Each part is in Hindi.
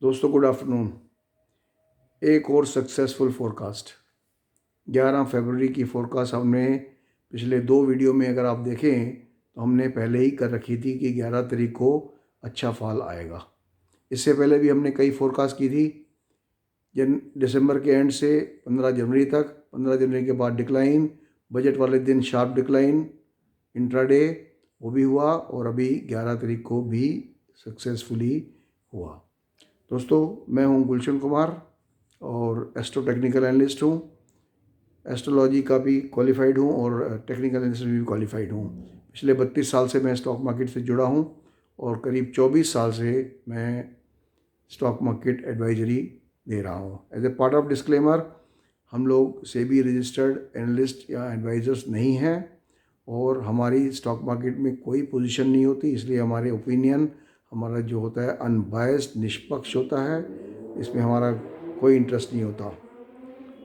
दोस्तों गुड आफ्टरनून। एक और सक्सेसफुल फोरकास्ट 11 फरवरी की फोरकास्ट हमने पिछले 2 वीडियो में अगर आप देखें तो हमने पहले ही कर रखी थी कि 11 तारीख को अच्छा फॉल आएगा। इससे पहले भी हमने कई फोरकास्ट की थी दिसंबर के एंड से 15 जनवरी तक। 15 जनवरी के बाद डिक्लाइन, बजट वाले दिन शार्प डिक्लाइन, इंट्राडे वो भी हुआ और अभी 11 तारीख को भी सक्सेसफुली हुआ। दोस्तों मैं हूं गुलशन कुमार और एस्ट्रो टेक्निकल एनालिस्ट हूं। एस्ट्रोलॉजी का भी क्वालिफाइड हूं और टेक्निकल एनालिस्ट में भी क्वालिफाइड हूं। पिछले 32 साल से मैं स्टॉक मार्केट से जुड़ा हूं और करीब 24 साल से मैं स्टॉक मार्केट एडवाइजरी दे रहा हूं। As a part of disclaimer, हम लोग सेबी रजिस्टर्ड एनालिस्ट या एडवाइज़र्स नहीं हैं और हमारी स्टॉक मार्केट में कोई पोजीशन नहीं होती, इसलिए हमारे ओपिनियन हमारा जो होता है अनबायस्ड, निष्पक्ष होता है। इसमें हमारा कोई इंटरेस्ट नहीं होता।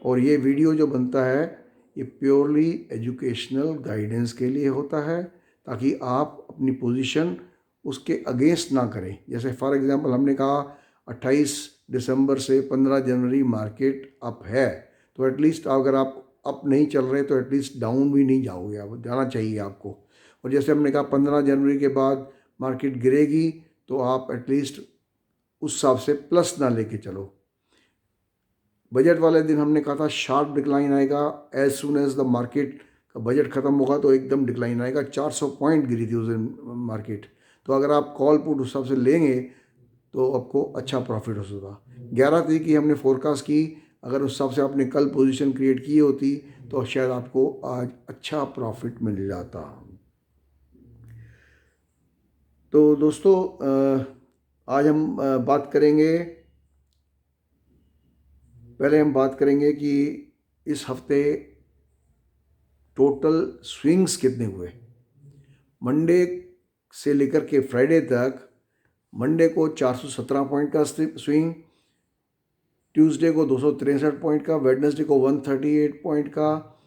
और ये वीडियो जो बनता है ये प्योरली एजुकेशनल गाइडेंस के लिए होता है, ताकि आप अपनी पोजीशन उसके अगेंस्ट ना करें। जैसे फॉर एग्जांपल हमने कहा 28 दिसंबर से 15 जनवरी मार्केट अप है, तो एटलीस्ट अगर आप अप नहीं चल रहे तो एटलीस्ट डाउन भी नहीं जाओगे, आप जाना चाहिए आपको। और जैसे हमने कहा 15 जनवरी के बाद मार्केट गिरेगी तो आप एटलीस्ट उस हिसाब से प्लस ना लेके चलो। बजट वाले दिन हमने कहा था शार्प डिक्लाइन आएगा। As soon as the market का बजट ख़त्म होगा तो एकदम डिक्लाइन आएगा। 400 पॉइंट गिरी थी उस दिन मार्केट। तो अगर आप कॉल पुट उस हिसाब से लेंगे तो आपको अच्छा प्रॉफिट हो सकता। 11 तारीख की हमने फोरकास्ट की, अगर उस हिसाब से आपने कल पोजीशन क्रिएट की होती तो शायद आपको आज अच्छा प्रॉफिट मिल जाता। तो दोस्तों आज हम पहले हम बात करेंगे कि इस हफ्ते टोटल स्विंग्स कितने हुए। मंडे से लेकर के फ्राइडे तक, मंडे को 417 पॉइंट का स्विंग, ट्यूसडे को 263 पॉइंट का, वेडनेसडे को 138 पॉइंट का,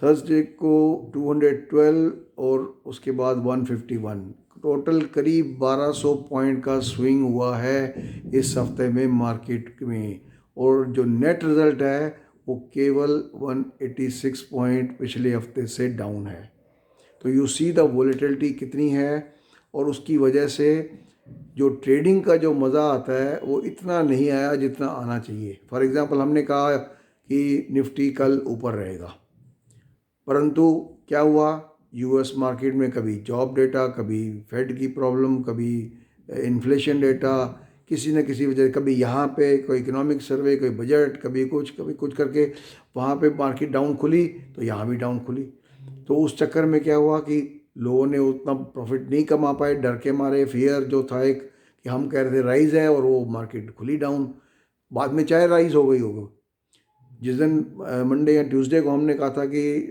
थर्सडे को 212 और उसके बाद 151। टोटल करीब 1200 पॉइंट का स्विंग हुआ है इस हफ्ते में मार्केट में। और जो नेट रिज़ल्ट है वो केवल 186 पॉइंट पिछले हफ्ते से डाउन है। तो यू सी द वोलेटिलिटी कितनी है, और उसकी वजह से जो ट्रेडिंग का जो मज़ा आता है वो इतना नहीं आया जितना आना चाहिए। फॉर एग्ज़ाम्पल हमने कहा कि निफ्टी कल ऊपर रहेगा, परंतु क्या हुआ, यूएस मार्केट में कभी जॉब डेटा, कभी फेड की प्रॉब्लम, कभी इन्फ्लेशन डेटा, किसी न किसी वजह, कभी यहाँ पे कोई इकोनॉमिक सर्वे, कोई बजट, कभी कुछ करके वहाँ पे मार्केट डाउन खुली तो यहाँ भी डाउन खुली। तो उस चक्कर में क्या हुआ कि लोगों ने उतना प्रॉफिट नहीं कमा पाए, डर के मारे। फियर जो था एक कि हम कह रहे थे राइज है और वो मार्केट खुली डाउन। बाद में चाहे राइज हो गई होगा, जिस दिन मंडे या ट्यूसडे को हमने कहा था कि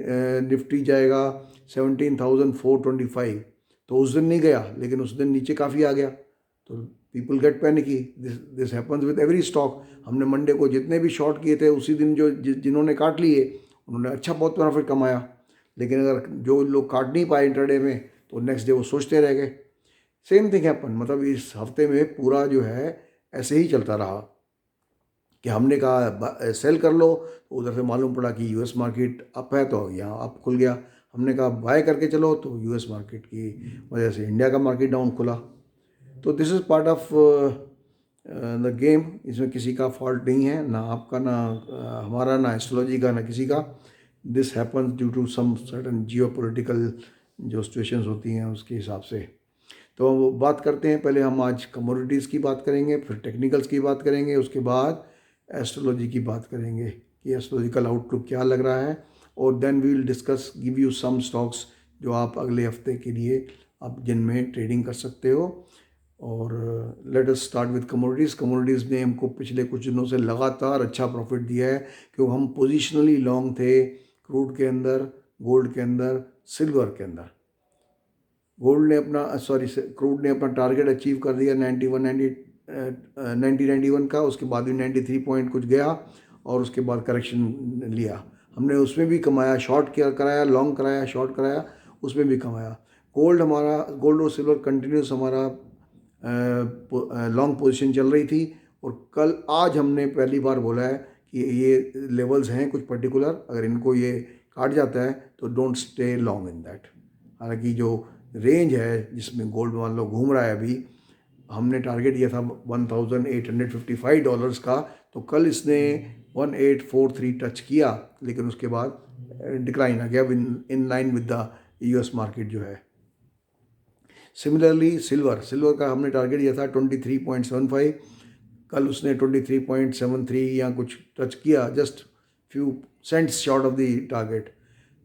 निफ्टी जाएगा 17,425, तो उस दिन नहीं गया, लेकिन उस दिन नीचे काफ़ी आ गया। तो people get panicky. This happens with every stock. हमने मंडे को जितने भी शॉर्ट किए थे उसी दिन जिन्होंने काट लिए उन्होंने अच्छा बहुत प्रॉफिट कमाया, लेकिन अगर जो लोग काट नहीं पाए इंट्राडे में तो नेक्स्ट डे वो सोचते रह गए। Same thing happen. मतलब इस हफ्ते में पूरा जो है ऐसे ही चलता रहा कि हमने कहा सेल कर लो तो उधर से मालूम पड़ा कि यूएस मार्केट अप है तो यहाँ अप खुल गया। हमने कहा बाय करके चलो तो यूएस मार्केट की वजह से इंडिया का मार्केट डाउन खुला। तो this is part of the game. इसमें किसी का फॉल्ट नहीं है, ना आपका, ना हमारा, ना एस्ट्रोलॉजी का, ना किसी का। This happens due to some certain geopolitical जो सिचुएशंस होती हैं उसके हिसाब से। तो बात करते हैं, पहले हम आज कमोडिटीज़ की बात करेंगे, फिर टेक्निकल्स की बात करेंगे, उसके बाद एस्ट्रोलॉजी की बात करेंगे कि एस्ट्रोलॉजिकल आउटलुक क्या लग रहा है। और then we will discuss, give you some stocks जो आप अगले हफ्ते के लिए आप जिनमें ट्रेडिंग कर सकते हो। और let us start with commodities. Commodities ने हमको पिछले कुछ दिनों से लगातार अच्छा प्रॉफिट दिया है, क्योंकि हम पोजिशनली लॉन्ग थे क्रूड के अंदर, गोल्ड के अंदर, सिल्वर के अंदर। क्रूड ने अपना टारगेट अचीव कर दिया 90-91 का। उसके बाद भी 93 पॉइंट कुछ गया और उसके बाद करेक्शन लिया। हमने उसमें भी कमाया, शॉर्ट किया, कराया, लॉन्ग कराया, शॉर्ट कराया, उसमें भी कमाया। गोल्ड और सिल्वर कंटिन्यूस हमारा लॉन्ग पोजीशन चल रही थी, और आज हमने पहली बार बोला है कि ये लेवल्स हैं कुछ पर्टिकुलर, अगर इनको ये काट जाता है तो don't stay long in that. हालांकि जो रेंज है जिसमें गोल्ड मान लो घूम रहा है अभी, हमने टारगेट दिया था $1855 का, तो कल इसने 1843 टच किया, लेकिन उसके बाद डिक्लाइन आ गया in line with the US market जो है। सिमिलरली सिल्वर का हमने टारगेट दिया था 23.75, कल उसने 23.73 या कुछ टच किया, just few cents short of the target.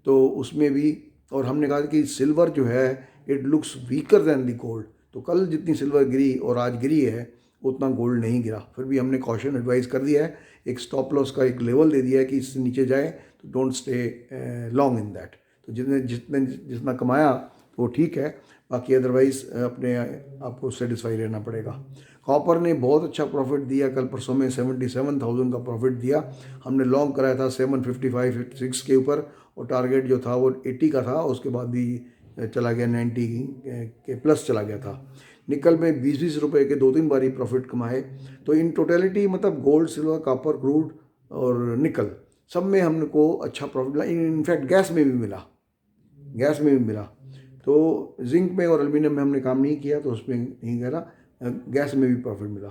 तो उसमें भी, और हमने कहा कि सिल्वर जो है it looks weaker than the gold, तो कल जितनी सिल्वर गिरी और आज गिरी है उतना गोल्ड नहीं गिरा। फिर भी हमने कॉशन एडवाइस कर दिया है, एक स्टॉप लॉस का एक लेवल दे दिया है कि इससे नीचे जाए तो don't stay long in that. तो जितना कमाया वो ठीक है, बाकी अदरवाइज अपने आपको सेटिस्फाई रहना पड़ेगा। कॉपर ने बहुत अच्छा प्रॉफिट दिया, कल परसों में 77,000 का प्रॉफिट दिया। हमने लॉन्ग कराया था 755-6 के ऊपर, और टारगेट जो था वो 80 का था, उसके बाद भी चला गया 90 के प्लस चला गया था। निकल में 20-20 रुपए के 2-3 बारी प्रॉफिट कमाए। तो इन टोटलिटी मतलब गोल्ड, सिल्वर, कॉपर, क्रूड और निकल सब में हमको अच्छा प्रॉफिट मिला। इनफैक्ट गैस में भी मिला। तो जिंक में और एल्यूमिनियम में हमने काम नहीं किया, तो उसमें नहीं करा, गैस में भी प्रॉफिट मिला।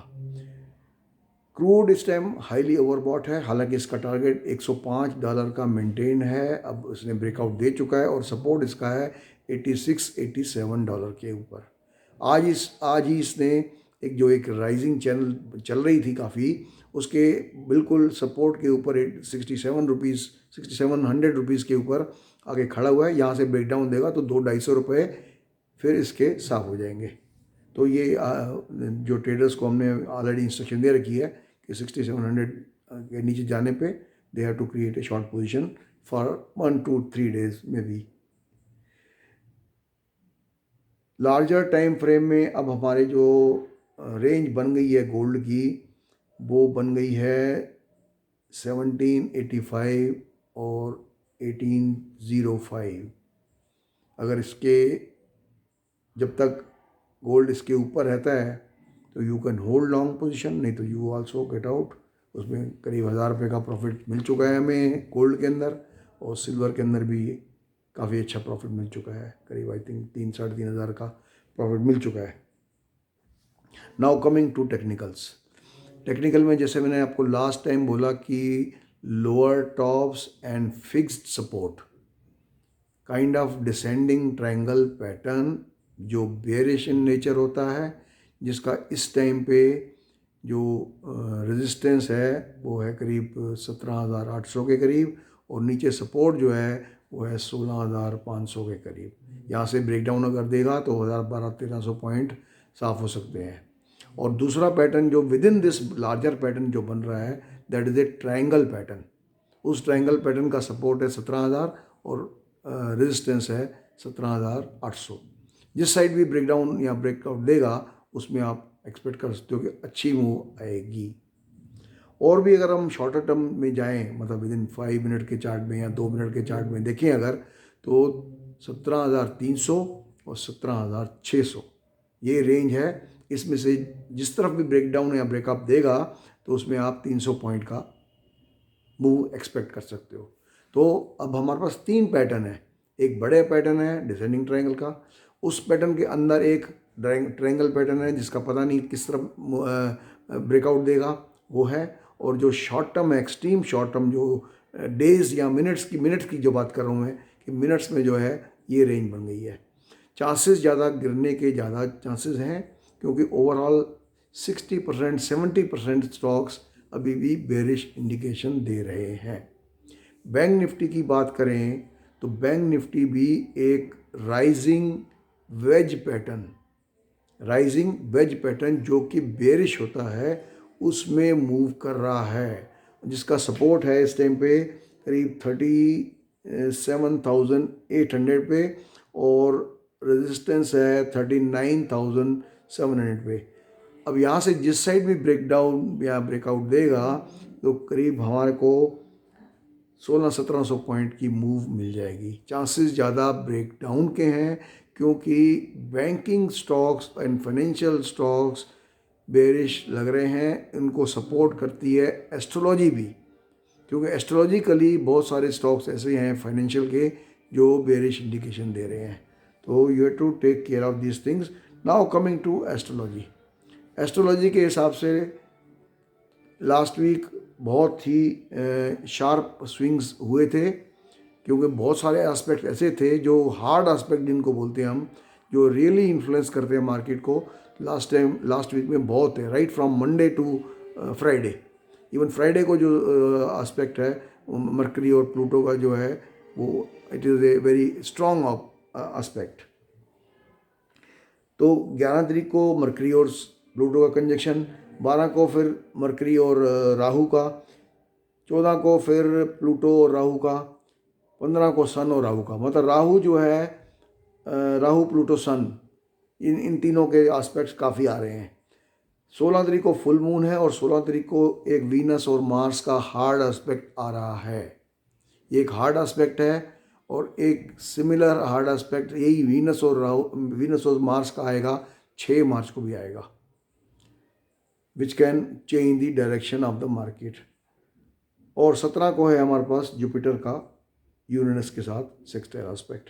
क्रूड इस टाइम हाईली ओवरबॉट है, हालांकि इसका टारगेट $105 का मेंटेन है, अब इसने ब्रेकआउट दे चुका है, और सपोर्ट इसका है $86-87 के ऊपर। आज ही इसने एक राइजिंग चैनल चल रही थी काफ़ी, उसके बिल्कुल सपोर्ट के ऊपर 6700 के ऊपर आगे खड़ा हुआ है। यहाँ से ब्रेकडाउन देगा तो 200-250 रुपये फिर इसके साफ हो जाएंगे। तो ये जो ट्रेडर्स को हमने ऑलरेडी इंस्ट्रक्शन दे रखी है कि 6700 के नीचे जाने पे they have to create a short position for 1 to 3 days में भी। लार्जर टाइम फ्रेम में अब हमारे जो रेंज बन गई है गोल्ड की, वो बन गई है 1785 और 1805। अगर इसके जब तक गोल्ड इसके ऊपर रहता है तो you can hold long position, नहीं तो यू आल्सो गेट आउट। उसमें करीब 1000 रुपये का प्रॉफिट मिल चुका है हमें गोल्ड के अंदर, और सिल्वर के अंदर भी काफ़ी अच्छा प्रॉफिट मिल चुका है, करीब आई थिंक 3-3.5 का प्रॉफिट मिल चुका है। नाउ कमिंग टू टेक्निकल में जैसे मैंने आपको लास्ट टाइम बोला कि lower tops and fixed support, kind of descending triangle pattern जो बेयरिश इन नेचर होता है, जिसका इस टाइम पे जो रेजिस्टेंस है वो है करीब 17,800 के करीब, और नीचे सपोर्ट जो है वो है 16,500 के करीब। यहाँ से ब्रेकडाउन अगर देगा तो 1200-1300 पॉइंट साफ हो सकते हैं। और दूसरा पैटर्न जो with in this larger pattern जो बन रहा है, that is a triangle pattern. उस ट्रायंगल पैटर्न का सपोर्ट है 17,000 और रेजिस्टेंस है 17,800। जिस साइड भी ब्रेकडाउन या ब्रेकआउट देगा उसमें आप एक्सपेक्ट कर सकते हो कि अच्छी मूव आएगी। और भी अगर हम शॉर्टर टर्म में जाएं, मतलब विद इन 5 मिनट के चार्ट में या 2 मिनट के चार्ट में देखें अगर, तो 17,300 और 17,600 ये रेंज है। इसमें से जिस तरफ भी ब्रेकडाउन या ब्रेकअप देगा तो उसमें आप 300 पॉइंट का मूव एक्सपेक्ट कर सकते हो। तो अब हमारे पास 3 पैटर्न है, एक बड़े पैटर्न है डिसेंडिंग ट्रायंगल का, उस पैटर्न के अंदर एक ट्रायंगल पैटर्न है जिसका पता नहीं किस तरफ ब्रेकआउट देगा वो है, और जो शॉर्ट टर्म है, एक्सट्रीम शॉर्ट टर्म जो डेज या मिनट्स की जो बात कर रहा हूँ मैं, कि मिनट्स में जो है ये रेंज बन गई है। चांसेस ज़्यादा गिरने के ज़्यादा चांसेस हैं, क्योंकि ओवरऑल 60% 70% स्टॉक्स अभी भी बेरिश इंडिकेशन दे रहे हैं। बैंक निफ्टी की बात करें तो बैंक निफ्टी भी एक राइजिंग वेज पैटर्न जो कि बेरिश होता है उसमें मूव कर रहा है, जिसका सपोर्ट है इस टाइम पे करीब 37,800 पे, और रेजिस्टेंस है 39,700 पे। अब यहाँ से जिस साइड भी ब्रेकडाउन या ब्रेकआउट देगा तो करीब हमारे को 1600-1700 पॉइंट की मूव मिल जाएगी। चांसेस ज़्यादा ब्रेकडाउन के हैं, क्योंकि banking stocks and financial stocks bearish लग रहे हैं। इनको सपोर्ट करती है एस्ट्रोलॉजी भी, क्योंकि एस्ट्रोलॉजिकली बहुत सारे स्टॉक्स ऐसे हैं फाइनेंशियल के जो बेरिश इंडिकेशन दे रहे हैं। तो you have to take care of these things. Now coming to astrology, astrology के हिसाब से लास्ट वीक बहुत ही शार्प स्विंग्स हुए थे, क्योंकि बहुत सारे एस्पेक्ट ऐसे थे जो हार्ड एस्पेक्ट जिनको बोलते हैं हम, जो रियली इन्फ्लुएंस करते हैं मार्केट को। लास्ट वीक में बहुत है, right from Monday to Friday. Even Friday को जो एस्पेक्ट है मरकरी और प्लूटो का जो है वो it is a very strong aspect. तो 11 तारीख को मरकरी और प्लूटो का कंजक्शन, 12 को फिर मरकरी और राहु का, 14 को फिर प्लूटो और राहु का, 15 को सन और राहु का। मतलब राहु जो है राहु प्लूटो सन इन तीनों के एस्पेक्ट्स काफ़ी आ रहे हैं। 16 तारीख को फुल मून है और 16 तारीख को एक वीनस और मार्स का हार्ड एस्पेक्ट आ रहा है। ये एक हार्ड एस्पेक्ट है और एक सिमिलर हार्ड एस्पेक्ट यही वीनस और मार्स का आएगा 6 मार्च को भी आएगा, which can change the direction of the market. और 17 को है हमारे पास जुपिटर का यूरेनस के साथ सेक्सटाइल एस्पेक्ट।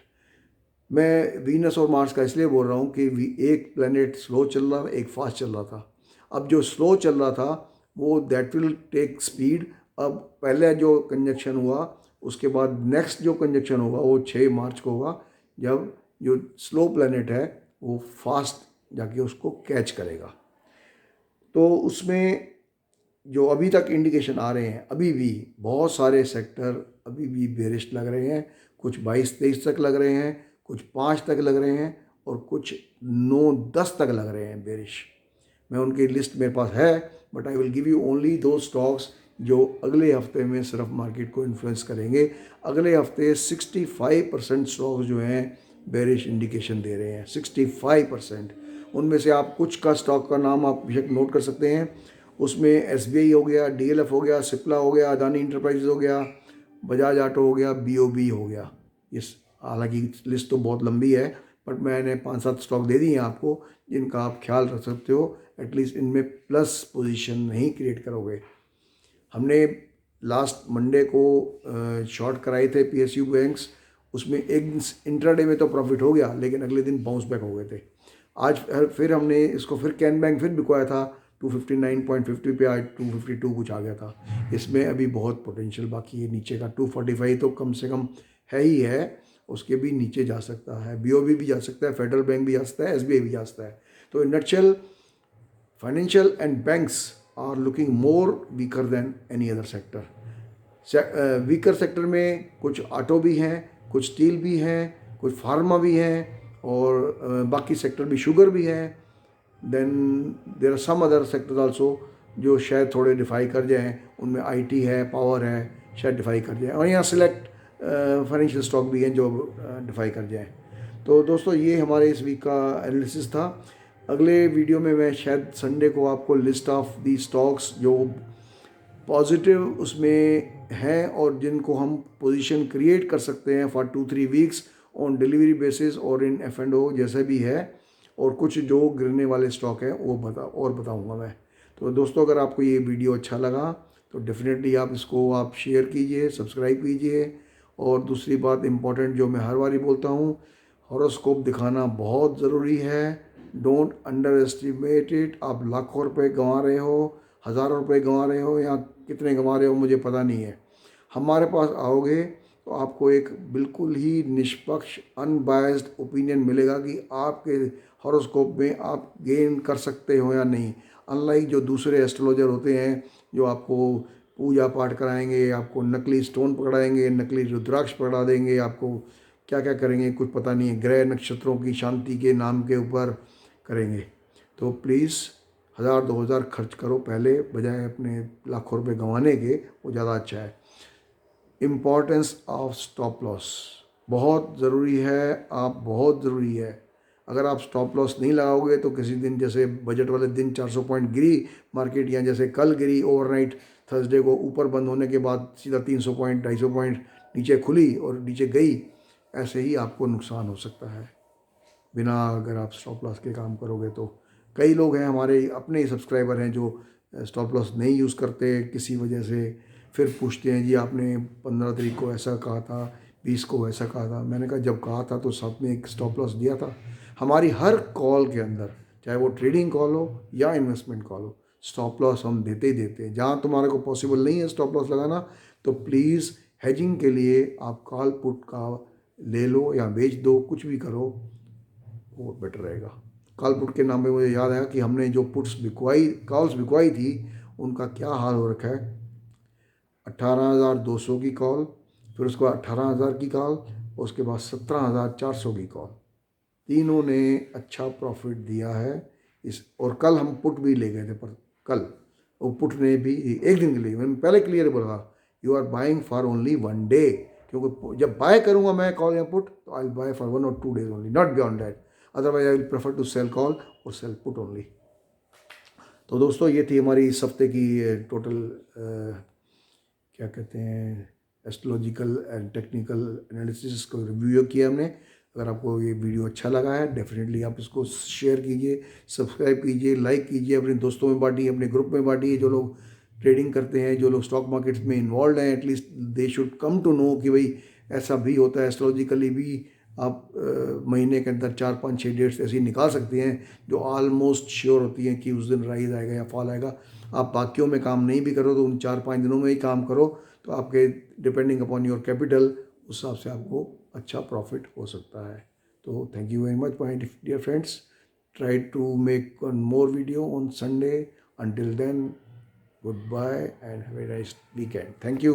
मैं वीनस और मार्स का इसलिए बोल रहा हूँ कि एक प्लैनेट स्लो चल रहा था, एक फास्ट चल रहा था। अब जो स्लो चल रहा था वो दैट विल टेक स्पीड। अब पहले जो कंजक्शन हुआ उसके बाद नेक्स्ट जो कंजक्शन होगा वो 6 मार्च को होगा, जब जो स्लो प्लैनेट है वो फास्ट जाके उसको कैच करेगा। तो उसमें जो अभी तक इंडिकेशन आ रहे हैं, अभी भी बहुत सारे सेक्टर अभी भी बेरिश लग रहे हैं। कुछ 22-23 तक लग रहे हैं, कुछ 5 तक लग रहे हैं और कुछ 9-10 तक लग रहे हैं बेरिश। मैं उनकी लिस्ट मेरे पास है, but I will give you only दो स्टॉक्स जो अगले हफ्ते में सिर्फ मार्केट को इन्फ्लुएंस करेंगे। अगले हफ्ते 65% स्टॉक्स जो हैं बेरिश इंडिकेशन दे रहे हैं, 65%। उनमें से आप कुछ का स्टॉक का नाम आप बेशक नोट कर सकते हैं। उसमें SBI हो गया, DLF हो गया, सिप्ला हो गया, अदानी इंटरप्राइजेज हो गया, बजाज ऑटो हो गया, BOB हो गया। इस हालांकि लिस्ट तो बहुत लंबी है, बट मैंने 5-7 स्टॉक दे दिए हैं आपको जिनका आप ख्याल रख सकते हो। एटलीस्ट इनमें प्लस पोजीशन नहीं क्रिएट करोगे। हमने लास्ट मंडे को शॉर्ट कराए थे PSU बैंक्स, उसमें एक इंट्राडे में तो प्रॉफिट हो गया, लेकिन अगले दिन बाउंस बैक हो गए थे। आज फिर हमने इसको फिर कैन बैंक फिर बिकवाया था 259.50 पे, आज 252 कुछ आ गया था। इसमें अभी बहुत पोटेंशियल बाकी है नीचे का। 245 तो कम से कम है ही है, उसके भी नीचे जा सकता है। BOB भी जा सकता है, फेडरल बैंक भी जा सकता है, SBI भी जा सकता है। तो in nutshell financial and banks are looking more weaker than any other sector. Weaker sector में कुछ ऑटो भी हैं, कुछ स्टील भी हैं, कुछ फार्मा भी हैं और बाकी सेक्टर भी, शुगर भी है। Then there are some other sectors also जो शायद थोड़े डिफाई कर जाएं। उनमें IT है, पावर है, शायद डिफाई कर जाए। और यहाँ सिलेक्ट फाइनेंशियल स्टॉक भी हैं जो डिफाई कर जाएं। तो दोस्तों ये हमारे इस वीक का एनालिसिस था। अगले वीडियो में मैं शायद संडे को आपको लिस्ट ऑफ दी स्टॉक्स जो पॉजिटिव उसमें हैं और जिनको हम पोजीशन क्रिएट कर सकते हैं for 2-3 weeks on delivery basis और इन F&O जैसे भी है, और कुछ जो गिरने वाले स्टॉक हैं वो बताऊंगा मैं। तो दोस्तों अगर आपको ये वीडियो अच्छा लगा तो डेफिनेटली आप इसको शेयर कीजिए, सब्सक्राइब कीजिए। और दूसरी बात इम्पॉर्टेंट जो मैं हर बार ही बोलता हूँ, हॉरोस्कोप दिखाना बहुत ज़रूरी है। Don't under estimate it. आप लाखों रुपए गंवा रहे हो, हज़ारों रुपए गंवा रहे हो या कितने गंवा रहे हो मुझे पता नहीं है। हमारे पास आओगे तो आपको एक बिल्कुल ही निष्पक्ष अनबायस्ड ओपिनियन मिलेगा कि आपके हॉरोस्कोप में आप गेन कर सकते हो या नहीं। अनलाइक जो दूसरे एस्ट्रोलॉजर होते हैं जो आपको पूजा पाठ कराएंगे, आपको नकली स्टोन पकड़ाएंगे, नकली रुद्राक्ष पकड़ा देंगे, आपको क्या क्या करेंगे कुछ पता नहीं है, ग्रह नक्षत्रों की शांति के नाम के ऊपर करेंगे। तो प्लीज़ 1000-2000 खर्च करो पहले, बजाय अपने लाखों रुपए गंवाने के, वो ज़्यादा अच्छा है। इम्पॉर्टेंस ऑफ स्टॉप लॉस बहुत ज़रूरी है, आप बहुत ज़रूरी है। अगर आप स्टॉप लॉस नहीं लगाओगे तो किसी दिन जैसे बजट वाले दिन 400 पॉइंट गिरी मार्केट, या जैसे कल गिरी ओवरनाइट थर्सडे को ऊपर बंद होने के बाद सीधा 300 पॉइंट 250 पॉइंट नीचे खुली और नीचे गई, ऐसे ही आपको नुकसान हो सकता है। बिना अगर आप स्टॉप लॉस के काम करोगे तो। कई लोग हैं हमारे अपने ही सब्सक्राइबर हैं जो स्टॉप लॉस नहीं यूज़ करते किसी वजह से, फिर पूछते हैं जी आपने 15 तारीख को ऐसा कहा था, 20 को ऐसा कहा था। मैंने कहा जब कहा था तो साथ में एक स्टॉप लॉस दिया था। हमारी हर कॉल के अंदर, चाहे वो ट्रेडिंग कॉल हो या इन्वेस्टमेंट कॉल हो, स्टॉप लॉस हम देते ही देते हैं। जहाँ तुम्हारे को पॉसिबल नहीं है स्टॉप लॉस लगाना तो प्लीज़ हेजिंग के लिए आप कॉल पुट का ले लो या बेच दो, कुछ भी करो, वो बेटर रहेगा। कॉल पुट के नाम पे मुझे याद आया कि हमने जो पुट्स बिकवाई, कॉल्स बिकवाई थी, उनका क्या हाल हो रखा है। 18,200 की कॉल, फिर उसके बाद 18,000 की कॉल, उसके बाद 17,400 की कॉल, तीनों ने अच्छा प्रॉफिट दिया है इस। और कल हम पुट भी ले गए थे, पर कल वो पुट ने भी एक दिन के लिए, मैंने पहले क्लियर बोला you are buying for only 1 day, क्योंकि जब बाय करूंगा मैं कॉल या पुट तो आई विल बाय फॉर 1 और 2 days only, not beyond that. Otherwise I will prefer to sell call और सेल पुट ओनली। तो दोस्तों ये थी हमारी इस हफ्ते की टोटल क्या कहते हैं, एस्ट्रोलॉजिकल एंड टेक्निकल एनालिसिस को रिव्यू किया हमने। अगर आपको ये वीडियो अच्छा लगा है डेफिनेटली आप इसको शेयर कीजिए, सब्सक्राइब कीजिए, लाइक कीजिए, अपने दोस्तों में बांटिए, अपने ग्रुप में बांटिए। जो लोग ट्रेडिंग करते हैं, जो लोग स्टॉक मार्केट्स में इन्वॉल्व हैं, at least they should come to know कि भाई ऐसा भी होता है। एस्ट्रोलॉजिकली भी आप महीने के अंदर 4 5 6 डेट्स ऐसी निकाल सकते हैं जो ऑलमोस्ट श्योर होती हैं कि उस दिन राइज आएगा या फॉल आएगा। आप बाकियों में काम नहीं भी करो तो उन 4 5 दिनों में ही काम करो, तो आपके डिपेंडिंग अपॉन योर कैपिटल उस हिसाब से आपको अच्छा प्रॉफिट हो सकता है। तो thank you very much my dear friends, try to make one more video on Sunday. Until then, goodbye and have a nice weekend. Thank you.